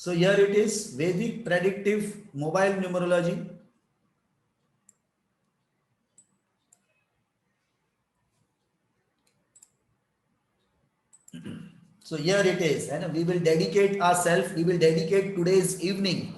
So here it is, Vedic predictive mobile numerology. So here it is, and we will dedicate ourselves, we will dedicate today's evening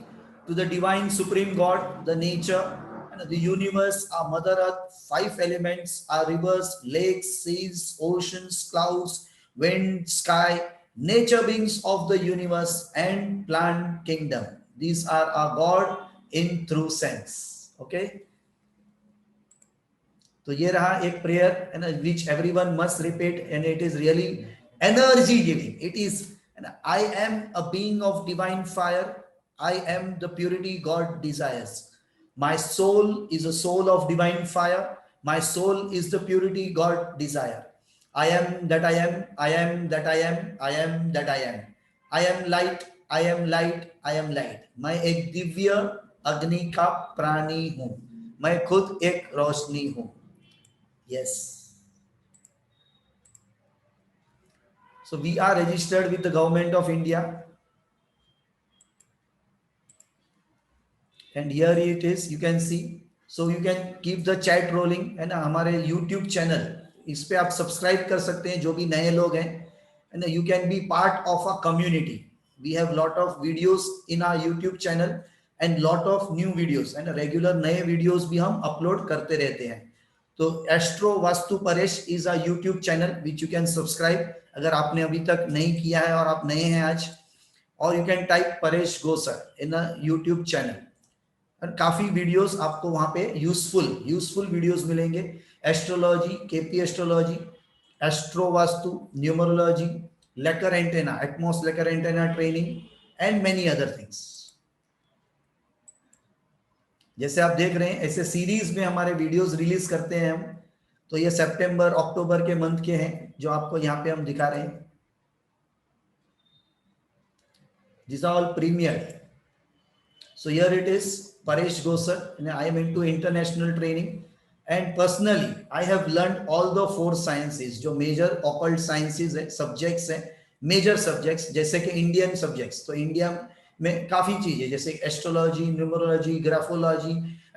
to the divine supreme God, the nature, and the universe, our mother earth, five elements, our rivers, lakes, seas, oceans, clouds, wind, sky, nature beings of the universe and plant kingdom. These are our God in true sense. Okay. तो ये रहा एक prayer and which everyone must repeat and it is really energy giving. It is I am a being of divine fire. I am the purity God desires. My soul is a soul of divine fire. My soul is the purity God desire. I am that I am, I am that I am, I am that I am. I am light, I am light, I am light. मैं एक दिव्य अग्नि का प्राणी हूं. मैं खुद एक रोशनी हूं. Yes. So we are registered with the government of India. And here it is, you can see. So you can keep the chat rolling. है ना, हमारे YouTube चैनल इस पे आप सब्सक्राइब कर सकते हैं जो भी नए लोग हैं. And you can be part of a community. We have lot of videos in our YouTube channel and lot of new videos. And regular नए videos भी हम upload करते रहते हैं. तो astro vastu Paresh is a YouTube channel which you can subscribe अगर आपने अभी तक नहीं किया है और आप नए हैं आज. और you can type Paresh Gosar in a YouTube channel. और काफी वीडियोस आपको वहां पे यूजफुल वीडियोस मिलेंगे. Astrology, KP astrology, astro vastu, numerology, Lecher antenna, एटमॉस Lecher antenna training and many other things. जैसे आप देख रहे हैं ऐसे सीरीज में हमारे वीडियोस रिलीज करते हैं हम. तो ये सितंबर अक्टूबर के मंथ के हैं जो आपको यहाँ पे हम दिखा रहे हैं. These are all premiered. So here it is, Paresh Gosar, and I am into international training. And personally, I have learned all the 4 sciences जो major occult sciences है, subjects है, major subjects जैसे कि Indian subjects. तो India में काफी चीजें जैसे astrology, numerology, graphology,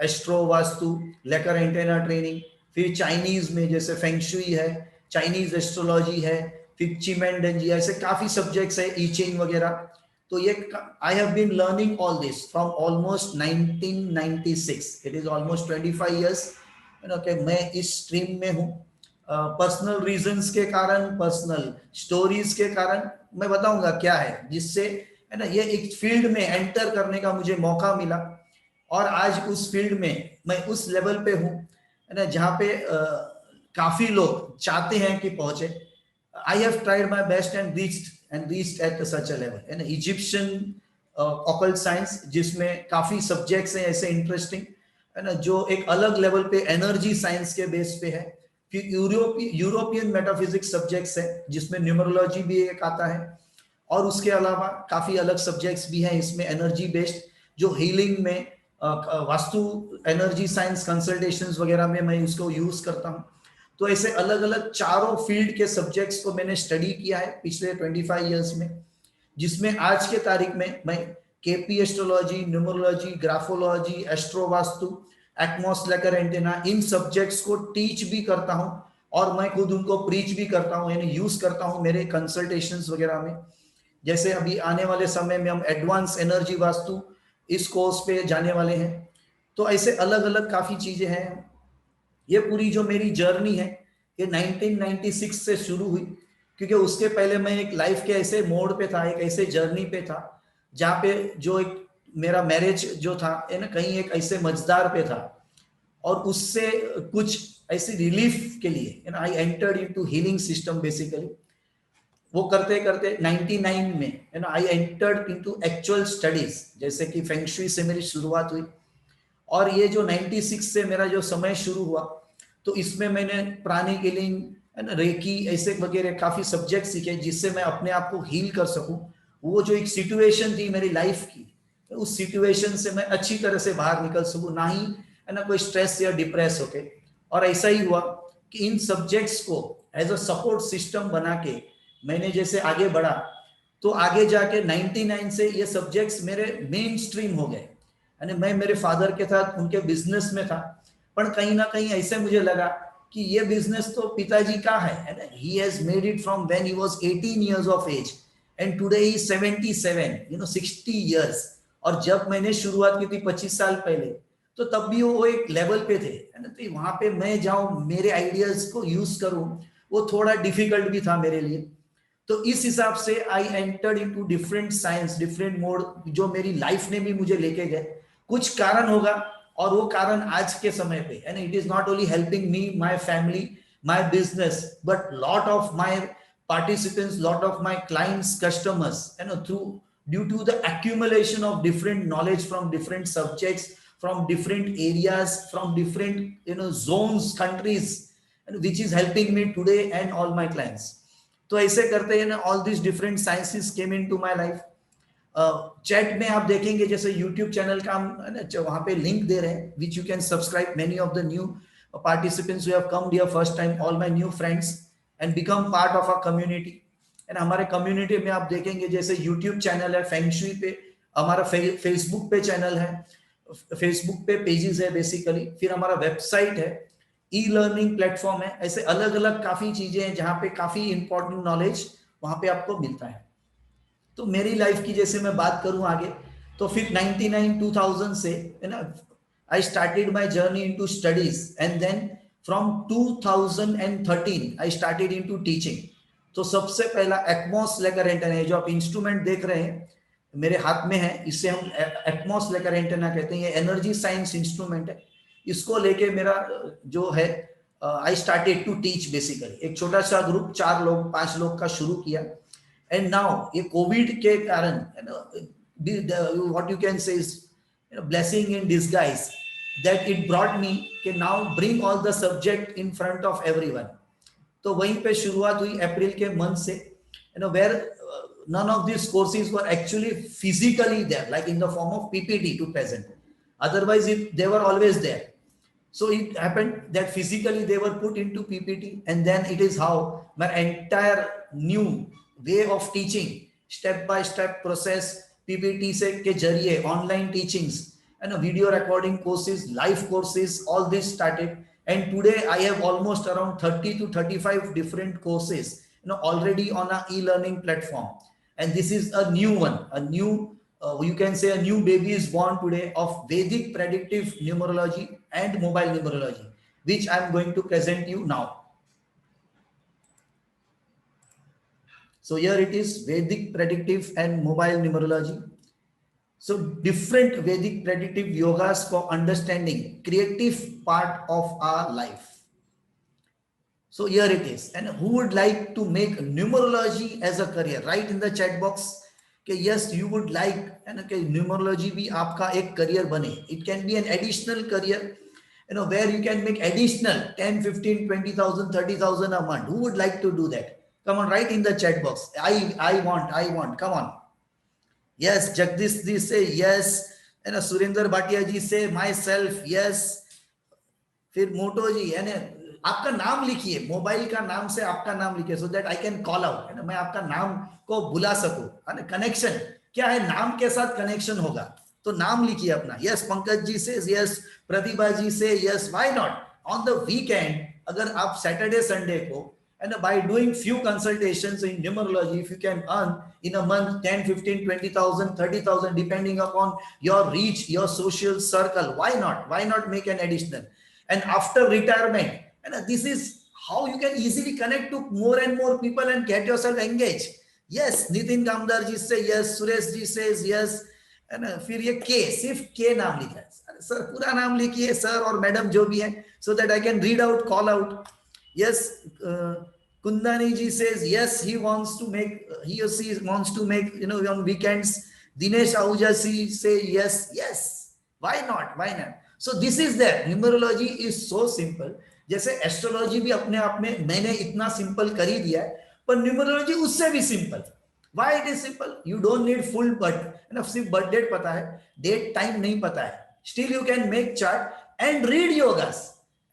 astro vastu, लेकर एंटेना ट्रेनिंग. फिर चाइनीज में जैसे फेंगशुई है, चाइनीज एस्ट्रोलॉजी है, फिर चिमेंडेंजी, ऐसे काफी सब्जेक्ट्स है, ई चेन वगैरह. तो ये I have been learning all this from almost 1996. It is almost 25 years. मैं इस स्ट्रीम में हूँ. पर्सनल रीजंस के कारण, पर्सनल स्टोरीज के कारण मैं बताऊंगा क्या है जिससे है ना ये एक फील्ड में एंटर करने का मुझे मौका मिला. और आज उस फील्ड में मैं उस लेवल पे हूँ है ना जहाँ पे काफी लोग चाहते हैं कि पहुंचे. I have tried my best and reached at such a level. है ना, इजिप्शियन ऑकल्ट साइंस जिसमें काफी सब्जेक्ट्स हैं ऐसे इंटरेस्टिंग है ना जो एक अलग लेवल पे एनर्जी साइंस के बेस पे है. फिर यूरोपियन मेटाफिजिक्स सब्जेक्ट्स है जिसमें न्यूमरोलॉजी भी एक आता है. और उसके अलावा काफी अलग सब्जेक्ट्स भी हैं इसमें एनर्जी बेस्ड जो हीलिंग में वास्तु एनर्जी साइंस कंसल्टेशंस वगैरह में मैं उसको यूज करता हूं. तो ऐसे अलग अलग चारों फील्ड के सब्जेक्ट्स को मैंने स्टडी किया है पिछले 25 years में, जिसमें आज के तारीख में मैं KP astrology, numerology, graphology, astro vastu, Atmos Lecher antenna, इन सब्जेक्ट्स को टीच भी करता हूं और मैं खुद उनको प्रीच भी करता हूं, यानी यूज करता हूं मेरे कंसल्टेशंस वगैरह में. जैसे अभी आने वाले समय में हम एडवांस एनर्जी वास्तु इस कोर्स पे जाने वाले हैं. तो ऐसे अलग अलग काफी चीजें हैं. ये पूरी जो मेरी जर्नी है ये 1996 से शुरू हुई क्योंकि उसके पहले मैं एक लाइफ के ऐसे मोड़ पे था, एक ऐसे जर्नी पे था जहाँ पे जो एक मेरा मैरिज जो था है ना कहीं एक ऐसे मजेदार पे था. और उससे कुछ ऐसी रिलीफ के लिए I entered into healing system basically. वो करते करते 99 में है ना I entered into actual studies जैसे कि फेंगशुई से मेरी शुरुआत हुई. और ये जो 96 से मेरा जो समय शुरू हुआ तो इसमें मैंने प्राणिक हीलिंग है ना, रेकी, ऐसे वगैरह काफी सब्जेक्ट सीखे जिससे मैं अपने आप को हील कर सकूं. वो जो एक सिचुएशन थी मेरी लाइफ की, उस सिचुएशन से मैं अच्छी तरह से बाहर निकल सकूं, ना ही है ना कोई स्ट्रेस या डिप्रेस होके. और ऐसा ही हुआ कि इन सब्जेक्ट्स को एज अ सपोर्ट सिस्टम बना के मैंने जैसे आगे बढ़ा तो आगे जाके 99 से ये सब्जेक्ट्स मेरे मेन स्ट्रीम हो गए। यानी मैं मेरे फादर के साथ उनके बिजनेस में था, पर कहीं ना कहीं ऐसे मुझे लगा कि ये बिजनेस तो पिताजी का है ना, he has made it from when he was 18 years of age and today he 77, 60 years. और जब मैंने शुरुआत की थी 25 साल पहले, तो तब भी वो एक लेवल पे थे, है ना, तो वहां पे मैं जाऊं, मेरे आइडियाज को यूज करूं, वो थोड़ा डिफिकल्ट भी था मेरे लिए। तो इस हिसाब से I entered into different science, different mode, जो मेरी लाइफ ने भी मुझे लेके गए। कुछ कारण होगा, और वो कारण आज के समय पे, and it is not only helping me, my family, my business, but lot of my participants, lot of my clients, customers, through due to the accumulation of different knowledge from different subjects, from different areas, from different zones, countries, and which is helping me today and all my clients. तो ऐसे करते हैं ना, all these different sciences came into my life. Chat में आप देखेंगे जैसे YouTube channel का हम वहां पे लिंक दे रहे हैं, which you can subscribe. Many of the new participants who have come here first time, all my new friends, and become part of a community. And हमारे कम्युनिटी में आप देखेंगे जैसे यूट्यूब चैनल है, फेंगशुई पे हमारा फेसबुक पे channel है, फेसबुक पे पेजेस है बेसिकली, फिर हमारा वेबसाइट है, ई लर्निंग प्लेटफॉर्म है, ऐसे अलग अलग काफी चीजें हैं जहां पे काफी इंपॉर्टेंट नॉलेज वहां पे आपको मिलता है। तो मेरी लाइफ की जैसे मैं बात करूं आगे, तो फिर 99 2000 से, है ना, I started my journey into studies, and then from 2013 I started into teaching. तो सबसे पहला एटमॉस लेकर एंटेना, जो आप इंस्ट्रूमेंट देख रहे हैं मेरे हाथ में है, इसे हम एटमॉस लेकर एंटेना कहते हैं। ये एनर्जी साइंस इंस्ट्रूमेंट है। इसको लेके मेरा जो है, I started to teach basically. एक छोटा सा ग्रुप 4 लोग 5 लोग का शुरू किया, एंड नाउ ये कोविड के कारण, what you can say is blessing in disguise, that it brought me कि now bring all the subject in front of everyone. तो वहीं पे शुरुआत हुई अप्रैल के मंथ से, where none of these courses were actually physically there, like in the form of PPT to present. Otherwise, they were always there. So it happened that physically they were put into PPT, and then it is how my entire new way of teaching, step by step process, PPT से के जरिए online teachings and video recording courses, live courses, all this started. And today I have almost around 30 to 35 different courses, already on a e-learning platform. And this is a new one, a new, you can say a new baby is born today of Vedic predictive numerology and mobile numerology, which I am going to present you now. So here it is, Vedic predictive and mobile numerology. So different Vedic predictive yogas for understanding creative part of our life. So here it is. And who would like to make numerology as a career? Write in the chat box कि yes, you would like, and okay, numerology भी आपका एक career बने. It can be an additional career, where you can make additional 10, 15, 20,000, 30,000 a month. Who would like to do that? Come on, write in the chat box. I want. Come on. Yes, Jagdish ji say yes, and Surinder Bhatia ji say myself yes. फिर मोटो जी, है ना, आपका नाम लिखिए, mobile का नाम से आपका नाम लिखिए, so that I can call out, है ना, मैं आपका नाम को बुला सकूं, है ना। कनेक्शन क्या है, नाम के साथ कनेक्शन होगा, तो नाम लिखिए अपना। यस, पंकज जी से यस, प्रतिभा जी से yes, why not on the weekend, अगर आप सैटरडे संडे को, and by doing few consultations in numerology, if you can earn in a month 10, 15, 20,000, 30,000, depending upon your reach, your social circle, why not make an additional? And after retirement, and this is how you can easily connect to more and more people and get yourself engaged. Yes, Nitin Kamdar ji say yes, Suresh ji says yes, and फिर ये K, सिर्फ K नाम लिखा है sir, पूरा नाम लिखिए sir और मैडम जो भी है, so that I can read out, call out. Yes, Kundani ji says yes, he wants to make, he or she wants to make, on weekends. Dinesh Ahuja say yes, why not. So this is there. Numerology is so simple. जैसे astrology भी अपने आप में मैंने इतना simple कर ही दिया है, पर न्यूमरोलॉजी उससे भी simple. Why it is simple? You don't need full birth, सिर्फ बर्थ डेट पता है, डेट टाइम नहीं पता है, still you can make chart and read yogas,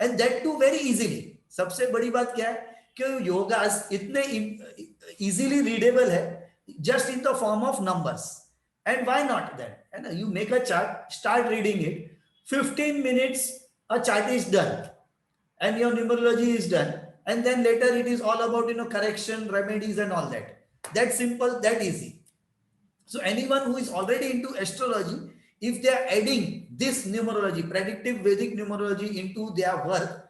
and that too very easily. सबसे बड़ी बात क्या है कि योगास इतने इजीली रीडेबल है just in the form of numbers. And why not then? And you make a chart, start reading it. 15 minutes, a chart is done, and your numerology is done. And then later it is all about correction, remedies, and all that. That simple, that easy. So anyone who is already into astrology, if they are adding this numerology, predictive Vedic numerology into their work,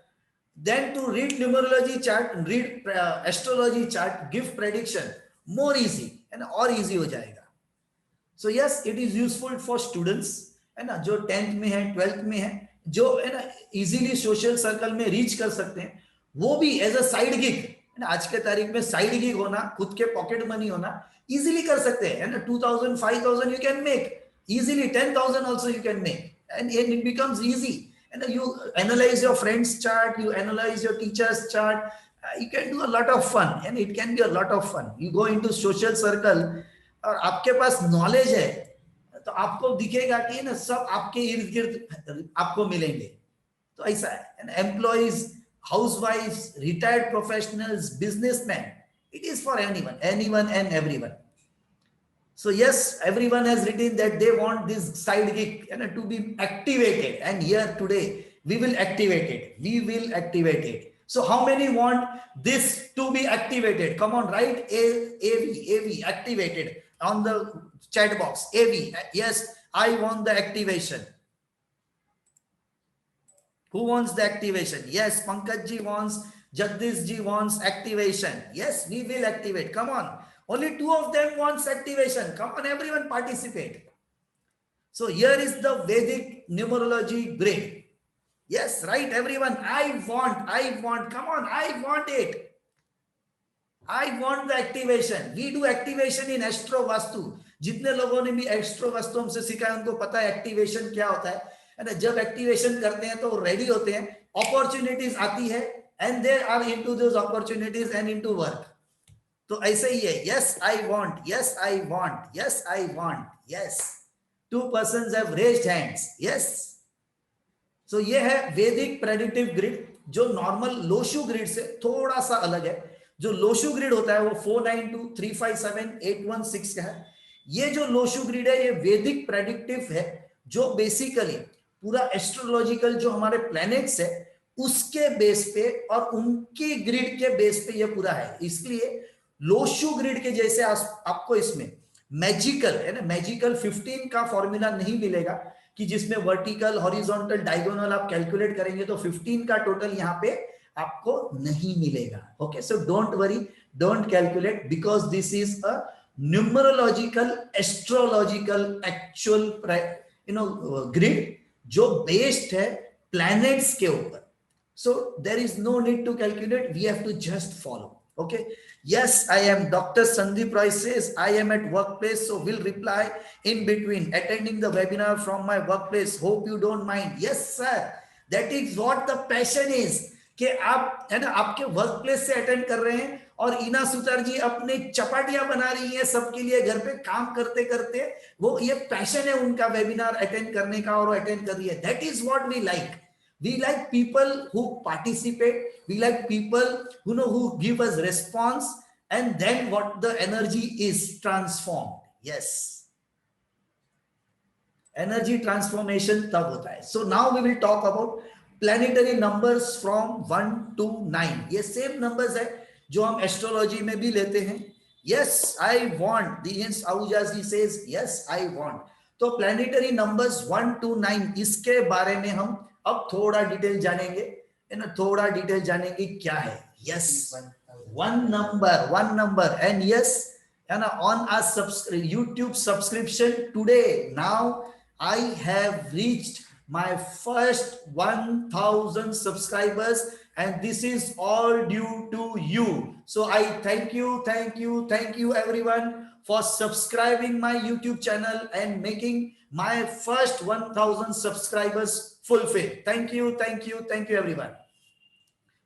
then to read numerology chart, read astrology chart, give prediction, more easy and और easy हो जाएगा. So yes, it is useful for students है ना, जो 10th में है, 12th में है, जो है ना easily social circle में reach कर सकते हैं, वो भी as a side gig है ना, आज के तारीख में side gig होना, खुद के pocket money होना, easily कर सकते हैं है ना. 2000, 5000 you can make easily, 10,000 also you can make, and it becomes easy. And you analyze your friend's chart, you analyze your teacher's chart, you can do a lot of fun, and it can be a lot of fun. You go into social circle और आपके पास knowledge है, तो आपको दिखेगा कि ना सब आपके इर्द गिर्द आपको मिलेंगे. तो ऐसा है. And employees, housewives, retired professionals, businessmen, it is for anyone and everyone. So yes, everyone has written that they want this side gig to be activated, and here today we will activate it. We will activate it. So how many want this to be activated? Come on, write AV activated on the chat box. AV, yes, I want the activation. Who wants the activation? Yes, Pankaj ji wants, Jagdish ji wants activation. Yes, we will activate. Come on. Only 2 of them wants activation. Come on, everyone participate. So here is the Vedic numerology grid. Yes, right, everyone. I want. Come on, I want it. I want the activation. We do activation in Astro Vastu. जितने लोगों ने भी Astro Vastu हमसे सीखा है, उनको पता है activation क्या होता है. And जब activation करते हैं तो ready होते हैं, opportunities आती है, and they are into those opportunities and into work. तो ऐसे ही है. Yes, I want. Yes, I want. Yes, I want. Yes. 2 persons have raised hands. Yes. So ये है वैदिक प्रेडिक्टिव ग्रिड, जो नॉर्मल लोशु ग्रिड से थोड़ा सा अलग है. जो लोशु ग्रिड होता है वो 492, 357, 816 का है. ये जो लोशु ग्रिड है ये वैदिक प्रेडिक्टिव है, जो बेसिकली पूरा एस्ट्रोलॉजिकल जो हमारे प्लैनेट्स है उसके बेस पे और उनकी ग्रिड के बेस पे ये पूरा है. इसलिए लोशु ग्रिड के जैसे आपको इसमें मैजिकल है ना, मैजिकल 15 का फॉर्मूला नहीं मिलेगा कि जिसमें वर्टिकल, हॉरिजॉन्टल, डायगोनल आप कैलकुलेट करेंगे तो 15 का टोटल यहाँ पे आपको नहीं मिलेगा. Okay, so don't worry, don't calculate, because this is a numerological astrological actual grid जो बेस्ड है प्लैनेट्स के ऊपर. So there is no need to calculate, we have to just follow. Okay, yes, I am. Dr. Sandeep Roy says I am at workplace, so will reply in between, attending the webinar from my workplace, hope you don't mind. Yes sir, that is what the passion is, कि आप है ना आपके work place से attend कर रहे हैं और इना सुतार जी अपने चपाटियां बना रही हैं सबके लिए घर पे काम करते करते. वो ये पैशन है उनका वेबिनार अटेंड करने का और वो अटेंड कर रही है. That is what we like. We like people who participate. We like people who give us response, and then what the energy is transformed. Yes, energy transformation tab hota hai. So now we will talk about planetary numbers from 1 to 9. ये same numbers है जो हम astrology में भी लेते हैं. Yes, I want. The hence Ahuja ji says yes, I want. तो planetary numbers 1 to 9 इसके बारे में हम अब थोड़ा डिटेल जानेंगे, है ना, थोड़ा डिटेल जानेंगे क्या है. Yes, one number and yes है ना, on our YouTube subscription today now I have reached my first 1000 subscribers and this is all due to you. So I thank you everyone for subscribing my YouTube channel and making my first 1000 subscribers fulfill. Thank you everyone.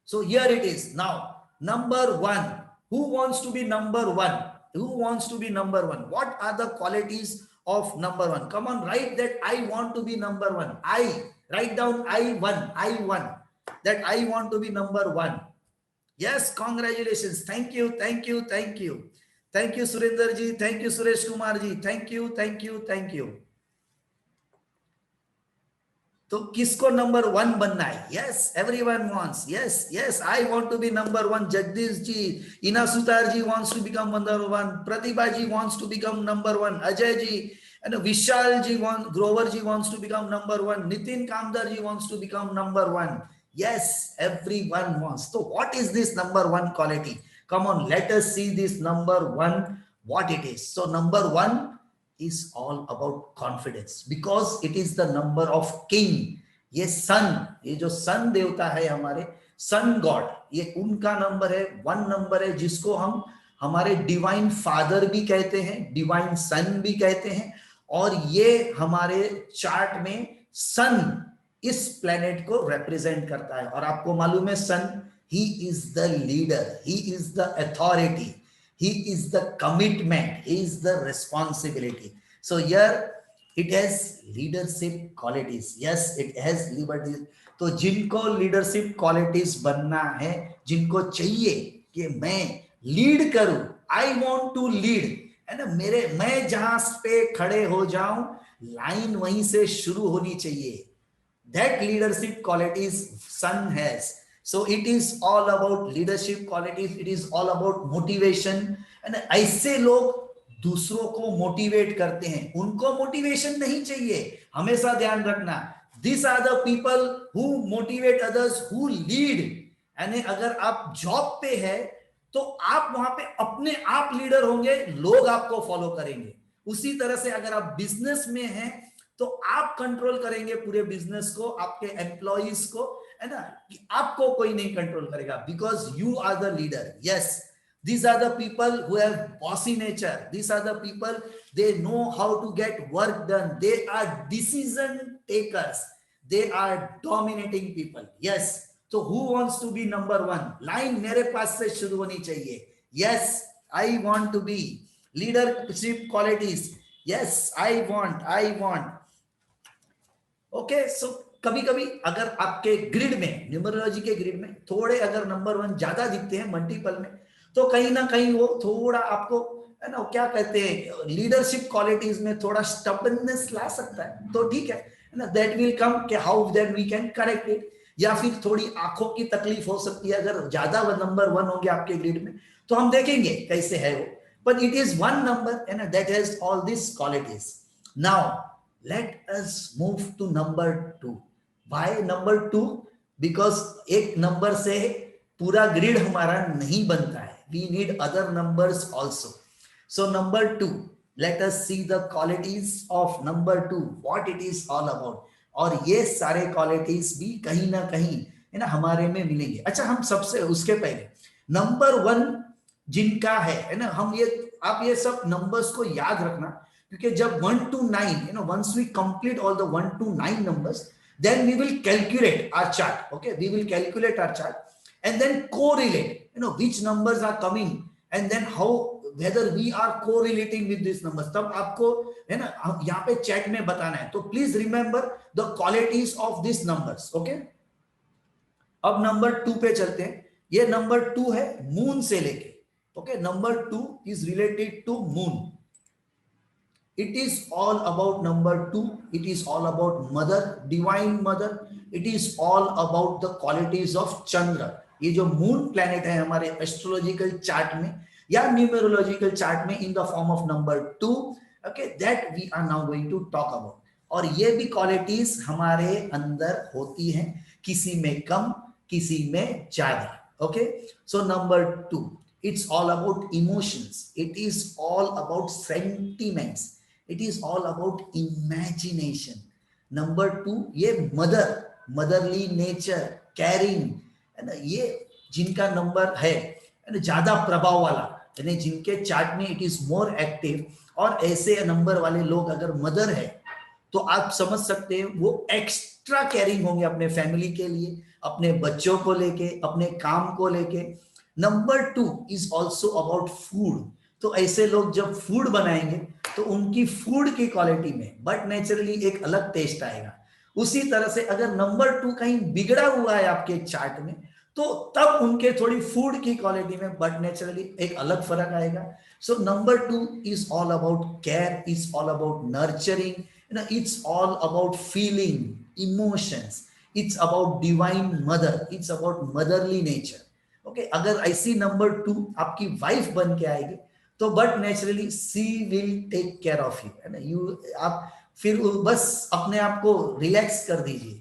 So here it is. Now number 1, who wants to be number 1? What are the qualities of number 1? Come on, write that I want to be number 1. Write down I1 that I want to be number 1. Yes, congratulations. Thank you. Thank you Surendra ji, thank you Suresh Kumar ji, thank you thank you thank you. तो किसको number one बनना है? Yes, everyone wants, yes yes, I want to be number one. Jagdish ji, Ina Sutar ji wants to become number one, Pratibha ji wants to become number one, Ajay ji and Vishal ji wants, Grover ji wants to become number one, Nitin Kamdar ji wants to become number one. Yes, everyone wants. So what is this number one quality? Come on, let us see this number one, what it is. So number one is all about confidence because it is the number of king. ये सन, ये जो सन देवता है हमारे, sun god, ये उनका number है, one number है, जिसको हम हमारे डिवाइन फादर भी कहते हैं, डिवाइन सन भी कहते हैं। और ये हमारे चार्ट में सन इस प्लेनेट को रिप्रेजेंट करता है। और आपको मालूम है sun, he is the leader, he is the authority, he is the commitment, he is the responsibility. So here it has leadership qualities. Yes, it has liberty. तो जिनको leadership qualities बनना है, जिनको चाहिए कि मैं लीड करूं, I want to lead, है ना, मेरे मैं जहां पे खड़े हो जाऊं, लाइन वहीं से शुरू होनी चाहिए। That leadership qualities sun has. So it is all about leadership qualities, it is all about motivation. And ऐसे लोग दूसरों को मोटिवेट करते हैं, उनको मोटिवेशन नहीं चाहिए, हमेशा ध्यान रखना। These are the people who motivate others, who lead. यानी अगर आप जॉब पे है तो आप वहां पे अपने आप लीडर होंगे, लोग आपको फॉलो करेंगे। उसी तरह से अगर आप बिजनेस में हैं तो आप कंट्रोल करेंगे पूरे बिजनेस को, आपके एम्प्लॉइज को, है ना, कि आपको कोई नहीं कंट्रोल करेगा, because you are the leader. Yes, these are the people who have bossy nature, these are the people, they know how to get work done, they are decision takers, they are dominating people. Yes, so who wants to be number one? Line मेरे पास से शुरू होनी चाहिए। yes, I want to be leadership qualities, yes, I want। Okay, so कभी कभी अगर आपके grid में, न्यूमरोलॉजी के ग्रिड में थोड़े अगर नंबर वन ज्यादा दिखते हैं मल्टीपल में, तो कहीं ना कहीं वो थोड़ा आपको, है ना, क्या कहते हैं, लीडरशिप क्वालिटीज में थोड़ा स्टबर्ननेस ला सकता है। तो ठीक है ना, दैट विल कम कि how that we can correct it. या फिर थोड़ी आंखों की तकलीफ हो सकती है अगर ज्यादा नंबर वन होंगे आपके ग्रिड में, तो हम देखेंगे कैसे है वो। But it is one number, है ना, that has all this qualities. Now let us move to number 2. Why number 2? Because एक नंबर से पूरा ग्रिड हमारा नहीं बनता है, we need other numbers also. So number 2, let us see the qualities of number 2, what it is all about. और ये सारे क्वालिटीज भी कहीं ना कहीं, है ना, हमारे में मिलेंगे। अच्छा, हम सबसे उसके पहले नंबर 1 जिनका है ना, हम ये, आप ये सब नंबर्स को याद रखना, क्योंकि जब 1 to 9, you know, once we complete all the 1 to 9 numbers, then we will calculate our chart. Okay, we will calculate our chart and then correlate, you know, which numbers are coming and then how, whether we are correlating with these numbers. तब आपको, है ना, यहाँ पे chat में बताना है। तो please remember the qualities of this numbers. Okay, अब नंबर 2 पे चलते हैं। ये नंबर 2 है मून से लेके। Okay, number 2 is related to moon. It is all about number 2. It is all about mother, divine mother. It is all about the qualities of Chandra. ये जो मून प्लैनेट है हमारे एस्ट्रोलॉजिकल चार्ट में या numerological chart में in the form of number 2, okay, that we are now going to talk about. और ये भी क्वालिटीज हमारे अंदर होती हैं, किसी में कम, किसी में ज्यादा। Okay, so number 2, it's all about emotions, it is all about sentiments, it is all about imagination. Number 2, ये मदर, मदरली नेचर, कैरिंग, है ना, ये जिनका नंबर है ना ज्यादा प्रभाव वाला, यानी जिनके चार्ट में इट इज मोर एक्टिव, और ऐसे नंबर वाले लोग अगर मदर है तो आप समझ सकते हैं वो एक्स्ट्रा केयरिंग होंगे अपने फैमिली के लिए, अपने बच्चों को लेके, अपने काम को लेके। Number 2 is also about food. तो ऐसे लोग जब फूड बनाएंगे तो उनकी फूड की क्वालिटी में बट नेचुरली एक अलग टेस्ट आएगा। उसी तरह से अगर नंबर 2 कहीं बिगड़ा हुआ है आपके चार्ट में, तो तब उनके थोड़ी फूड की क्वालिटी में बट नेचुरली एक अलग फर्क आएगा. So number 2 is all about care, is all about nurturing, it's all about feeling emotions, it's about divine mother, it's about motherly nature. Okay, अगर ऐसी नंबर 2 आपकी वाइफ बन के आएगी तो but naturally she will take care of you, है ना. आप फिर बस अपने आप को रिलैक्स कर दीजिए.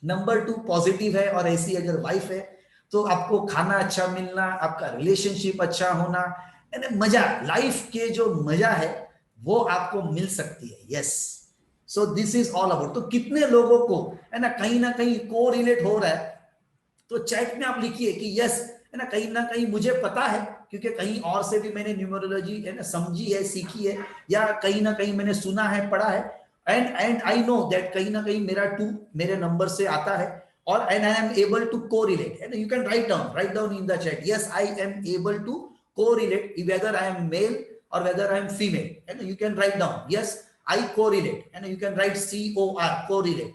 नंबर 2 पॉजिटिव है और ऐसी अगर वाइफ है तो आपको खाना अच्छा मिलना, आपका रिलेशनशिप अच्छा होना, यानी मजा, लाइफ के जो मजा है वो आपको मिल सकती है. Yes, so this is all about. तो कितने लोगों को है ना कहीं को रिलेट हो रहा है, तो चैट में आप लिखिए कि यस, है ना कहीं मुझे पता है, क्योंकि कहीं और से भी मैंने न्यूमरोलॉजी है ना समझी है, सीखी है, या कहीं ना कहीं मैंने सुना है, पढ़ा है, एंड आई नो दैट कहीं ना कहीं मेरा 2 मेरे नंबर से आता है, और and I am able to correlate. है ना, you can write down in the chat, yes I am able to correlate whether I am male or whether I am female, and you can write down, yes I correlate, and you can write COR, correlate.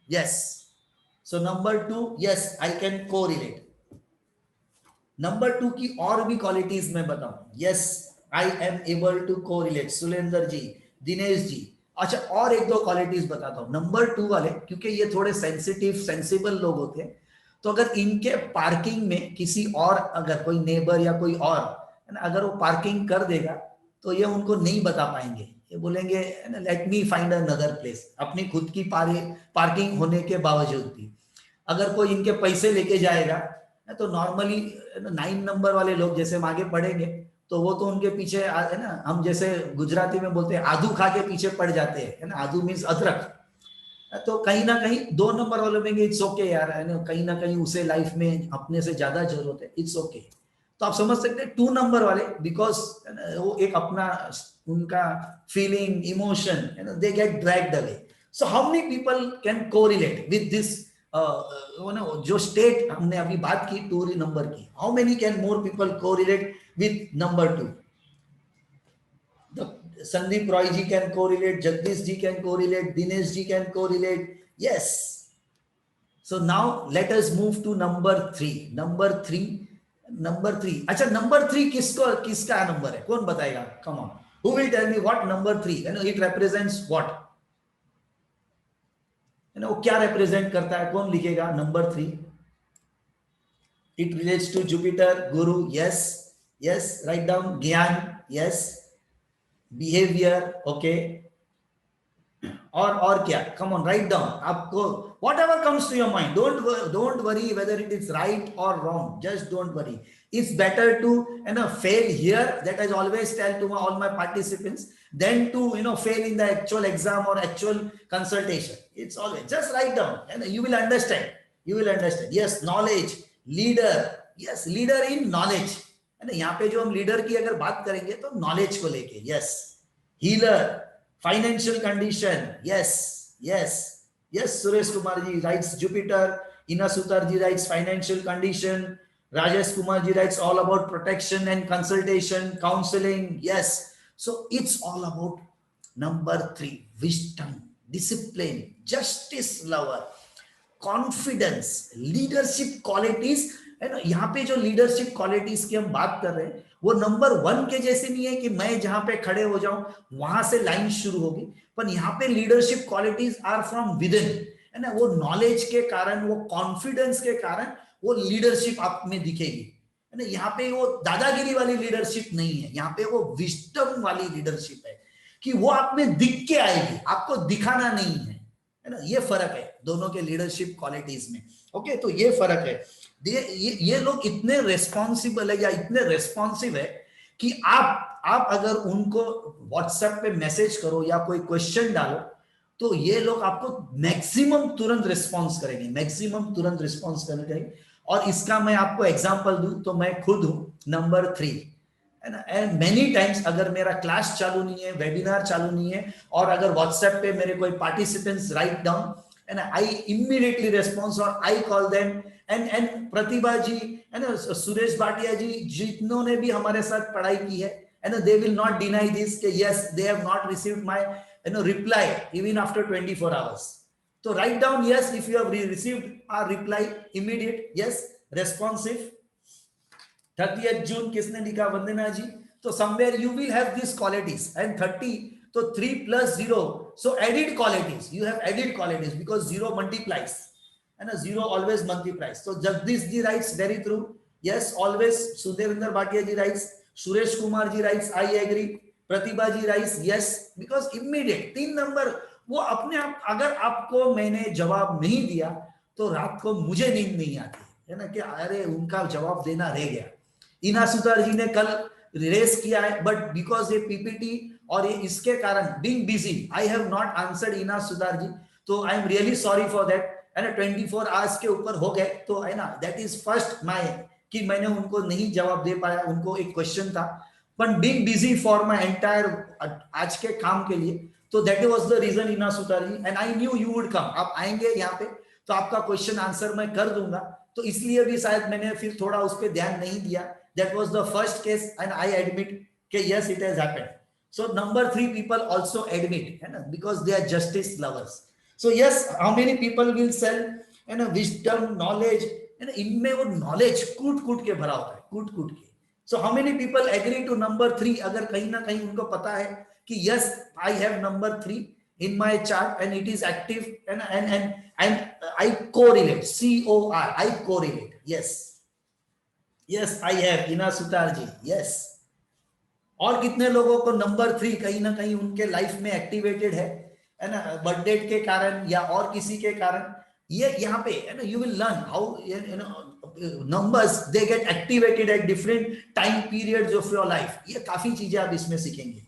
Yes, so number 2, yes I can correlate. Number 2 की और भी qualities मैं बताऊं. Yes I am able to correlate, Sulender ji, Dinesh ji. अच्छा, और एक दो qualities बताता हूं नंबर 2 वाले, क्योंकि ये थोड़े सेंसिटिव सेंसिबल लोग होते हैं. तो अगर इनके पार्किंग में किसी और, अगर कोई नेबर या कोई और है ना, अगर वो पार्किंग कर देगा तो ये उनको नहीं बता पाएंगे. ये बोलेंगे let me find another place, अपनी खुद की पार्किंग होने के बावजूद भी. अगर कोई इनके पैसे लेके जाएगा तो नॉर्मली 9 नंबर वाले लोग जैसे हम आगे पढ़ेंगे तो वो तो उनके पीछे है ना, हम जैसे गुजराती में बोलते हैं आदू खा के पीछे पड़ जाते हैं, है ना. आदू मीन्स अदरक. तो कहीं ना कहीं 2 नंबर वाले में इट्स ओके यार, है ना, कहीं ना कहीं उसे लाइफ में अपने से ज्यादा जरूरत है, इट्स ओके. तो आप समझ सकते हैं 2 नंबर वाले, बिकॉज वो एक अपना उनका फीलिंग इमोशन, है ना, they get dragged away. So how many people can correlate with this, जो स्टेट हमने अभी बात की 2 नंबर की, how many can more people correlate with number 2? Sandeep Roy ji can correlate, Jagdish ji can correlate, Dinesh ji can correlate. Yes. So now let us move to number 3. Number 3. अच्छा, number 3 किसका number है, कौन बताएगा? Come on. Who will tell me what number 3? You know, it represents what? You know, क्या represent करता है? कौन लिखेगा number 3? It relates to Jupiter, Guru. Yes. Yes. Write down. ज्ञान. Yes. Behaviour, okay. और क्या? Come on, right down. आपको whatever comes to your mind, don't worry whether it is right or wrong, just don't worry. It's better to fail here, that I always tell to all my participants, then to fail in the actual exam or actual consultation. It's always just right down, you will understand. Yes, knowledge, leader. Yes, leader in knowledge, है ना. यहाँ पे जो हम leader की अगर बात करेंगे तो नॉलेज को लेके. Yes, healer, financial condition. Yes, Suresh Kumar ji writes Jupiter, Ina Sutar ji writes financial condition, Rajesh Kumar ji writes all about protection and consultation, counselling. Yes, so it's all about number 3, wisdom, discipline, justice lover, confidence, leadership qualities, है ना. यहाँ पे जो leadership qualities की हम बात कर रहे हैं वो नंबर 1 के जैसे नहीं है कि मैं जहां पे खड़े हो जाऊं वहां से लाइन शुरू होगी, पर यहाँ पे leadership qualities are from within, है ना. वो नॉलेज के कारण, वो कॉन्फिडेंस के कारण वो लीडरशिप आप में दिखेगी, है ना. यहाँ पे वो दादागिरी वाली लीडरशिप नहीं है, यहाँ पे वो विजडम वाली लीडरशिप है कि वो आप में दिख के आएगी, आपको दिखाना नहीं है ना. ये फर्क है दोनों के लीडरशिप क्वालिटीज में. ओके, तो ये फर्क है. ये लोग इतने रेस्पॉन्सिबल है या इतने रेस्पॉन्सिव है कि आप अगर उनको व्हाट्सएप पे मैसेज करो या कोई क्वेश्चन डालो तो ये लोग आपको मैक्सिमम तुरंत रिस्पॉन्स करेंगे. और इसका मैं आपको एग्जांपल दूं तो मैं खुद हूं नंबर 3, है ना. एंड मेनी टाइम्स अगर मेरा क्लास चालू नहीं है, वेबिनार चालू नहीं है, और अगर व्हाट्सएप पे मेरे कोई participants write down, and I immediately respond or I call them, and प्रतिभा जी, है ना, सुरेश भाटिया जी, जिन्होंने भी हमारे साथ पढ़ाई की है, and they will not deny this कि yes they have not received my reply even after 24 hours. तो write down yes if you have received our reply immediate, yes responsive. 30th जून किसने लिखा? वंदना जी। तो somewhere you will have this qualities and 30, तो 3 + 0, so added qualities, you have added qualities because 0 multiplies and a 0 always multiplies. So Jagdish ji writes very true, yes always. Sudhevendra Bhatia ji writes, Suresh Kumar ji writes I agree, Pratibha ji writes yes, because immediate 3 number वो अपने आप, अगर आपको मैंने जवाब नहीं दिया तो रात को मुझे नींद नहीं आती है ना, कि अरे उनका जवाब देना रह गया। इना सुतार जी ने कल रेस किया है, बट बिकॉज ये पीपीटी और ये इसके कारण being busy I have not answered इना सुतार जी, तो I am really sorry for that, है ना। 24 आवर्स के ऊपर हो गए तो है ना, दैट इज फर्स्ट माय कि मैंने उनको नहीं जवाब दे पाया, उनको एक क्वेश्चन था, but being busy for my entire आज के काम के लिए, तो that was the reason Ina Sutar ji, and I knew you would come, आप आएंगे यहाँ पे तो आपका क्वेश्चन आंसर मैं कर दूंगा, तो इसलिए भी शायद मैंने फिर थोड़ा उस पर ध्यान नहीं दिया। That was the first case and I admit that yes it has happened. So number 3 people also admit, है ना, because they are justice lovers. So yes, how many people will sell, है ना, wisdom, knowledge, है ना, इनमें वो knowledge कूट-कूट के भरा होता है, कूट-कूट के। So how many people agree to number 3? अगर कहीं ना कहीं उनको पता है कि yes I have number 3 in my chart and it is active and I correlate, COR, I correlate, yes. Yes, I have, इना सुतार जी, yes. और कितने लोगों को नंबर 3 कहीं ना कहीं उनके लाइफ में एक्टिवेटेड है ना, बर्थडे के कारण या और किसी के कारण, ये यहाँ पे है ना, you will learn how numbers they get activated at different time periods of your life, ये काफी चीजें आप इसमें सीखेंगे।